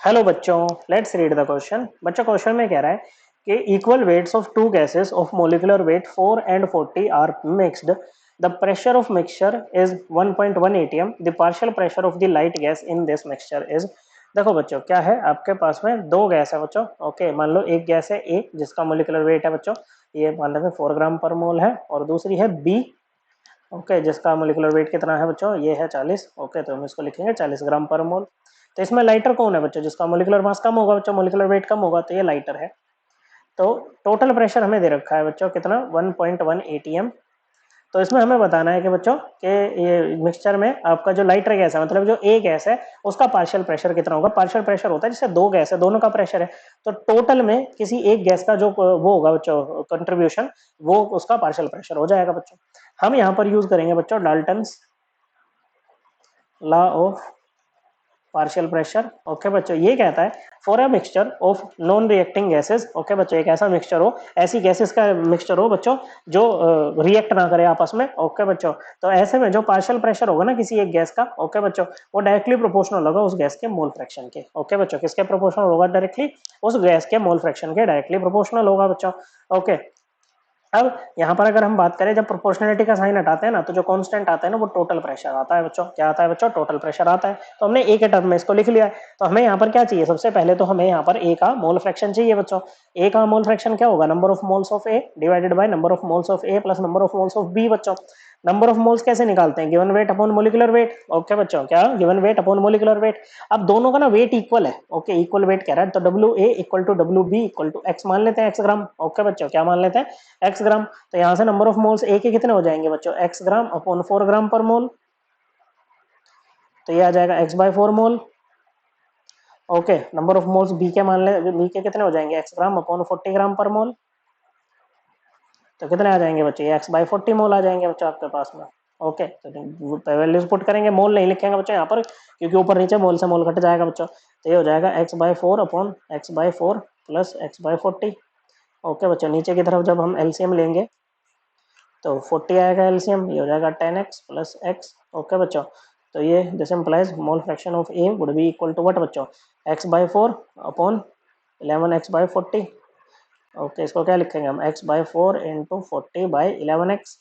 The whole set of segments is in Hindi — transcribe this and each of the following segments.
हेलो बच्चों, लेट्स रीड द क्वेश्चन। बच्चों क्वेश्चन में कह रहा है कि equal weights of two gases of molecular weight 4 and 40 are mixed. The pressure of mixture is 1.1 atm। The partial pressure of the light gas in this mixture is. देखो बच्चों, क्या है आपके पास में दो गैस है बच्चों। ओके, मान लो एक गैस है ए जिसका मोलिकुलर वेट है बच्चों, ये मान लेते हैं 4 ग्राम पर मोल है, और दूसरी है बी। ओके, जिसका मोलिकुलर वेट कितना है बच्चों, ये है 40। ओके, तो हम इसको लिखेंगे 40 ग्राम पर मोल। तो इसमें लाइटर कौन है बच्चों, जिसका मोलिकुलर मास कम होगा बच्चों, मोलिकुलर वेट कम होगा, तो ये लाइटर है। तो टोटल प्रेशर हमें दे रखा है बच्चों कितना, 1.1 atm। तो इसमें हमें बताना है कि बच्चों कि ये मिक्सचर में आपका जो लाइटर गैस है, मतलब जो ए गैस है, उसका पार्शियल प्रेशर कितना होगा। पार्शियल प्रेशर होता है जैसे दो गैस है, दोनों का प्रेशर है, तो टोटल में किसी एक गैस का जो वो होगा बच्चों कंट्रीब्यूशन, वो उसका पार्शियल प्रेशर हो जाएगा बच्चों। हम यहाँ पर यूज करेंगे बच्चों Dalton's law of partial pressure. Okay बच्चों, ये कहता है for a mixture of non reacting gases. Okay बच्चों, एक ऐसा मिक्सचर हो, ऐसी गैसेस का मिक्सचर हो बच्चों जो रिएक्ट ना करे आपस में। ओके बच्चों, तो ऐसे में जो पार्शियल प्रेशर होगा ना किसी एक गैस का, ओके बच्चों, वो डायरेक्टली प्रोपोर्शनल होगा उस गैस के मोल फ्रैक्शन के। ओके बच्चों, किसके प्रोपोर्शनल होगा, डायरेक्टली उस गैस के मोल फ्रैक्शन के डायरेक्टली प्रोपोर्शनल होगा बच्चों। ओके, अब यहाँ पर अगर हम बात करें, जब प्रोपोर्शनलिटी का साइन हटाते हैं ना, तो जो कांस्टेंट आता है ना, वो टोटल प्रेशर आता है बच्चों। क्या आता है बच्चों, टोटल प्रेशर आता है। तो हमने ए के टर्म में इसको लिख लिया है। तो हमें यहाँ पर क्या चाहिए, सबसे पहले तो हमें यहाँ पर ए का मोल फ्रैक्शन चाहिए बच्चों। ए का मोल फ्रैक्शन क्या होगा, number of moles of A divided by number of moles of A plus number of moles of B बच्चों। नंबर ऑफ मोल्स कैसे निकालते हैं, given weight upon molecular weight. Okay बच्चों, क्या given weight upon molecular weight. अब दोनों का ना वेट इक्वल है। ओके, इक्वल वेट कह रहा है, तो W A equal to W B equal to x मान लेते हैं, एक्स ग्राम। ओके बच्चों, क्या मान लेते हैं, एक्स ग्राम। तो यहाँ से नंबर ऑफ मोल्स ए के कितने हो जाएंगे बच्चों, एक्स ग्राम अपॉन 4 ग्राम पर मोल। तो ये आ जाएगा x by 4 mole. Okay, number of moles B के मान ले, बी के कितने हो जाएंगे, एक्स ग्राम अपॉन 40 ग्राम पर मोल। तो कितने आ जाएंगे बच्चों, ये एक्स बाय 40 मोल आ जाएंगे बच्चों आपके पास में। ओके, तो वैल्यूज पुट करेंगे, मोल नहीं लिखेंगे बच्चों यहाँ पर, क्योंकि ऊपर नीचे मोल से मोल घट जाएगा बच्चों। तो ये हो जाएगा x by 4 upon x by 4 plus x by 40। Okay बच्चों, नीचे की तरफ जब हम एलसीएम लेंगे तो 40 आएगा एलसीएम, ये हो जाएगा 10x प्लस एक्स। ओके बच्चों, तो ये this implies mole fraction of A would be equal to what बच्चों, x bye 4 upon 11x by 40। Okay, इसको क्या लिखेंगे हम, x bye 4 into 40 by 11x।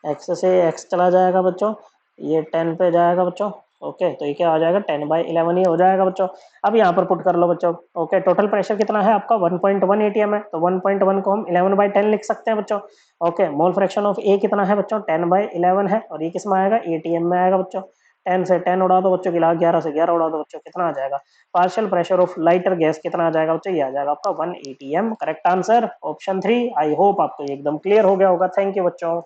X से एक्स चला जाएगा बच्चों, ये 10 पे जाएगा बच्चों। ओके, तो ये क्या आ जाएगा, 10/11 ही हो जाएगा बच्चों। अब यहाँ पर पुट कर लो बच्चों। ओके, टोटल प्रेशर कितना है आपका, 1.1 atm है, तो 1.1 को हम 11/10 लिख सकते हैं बच्चों। ओके, मोल फ्रैक्शन ऑफ ए कितना है बच्चों, 10/11 है, और ये किस में आएगा, एटीएम में आएगा बच्चों। 10 से 10 उड़ा दो बच्चों, 11 से 11 उड़ा दो बच्चों, कितना आ जाएगा, partial pressure of lighter gas कितना आ जाएगा बच्चों, ये आ जाएगा आपका 1 atm। Correct answer option 3। I hope आपको एकदम क्लियर हो गया होगा। थैंक यू बच्चों।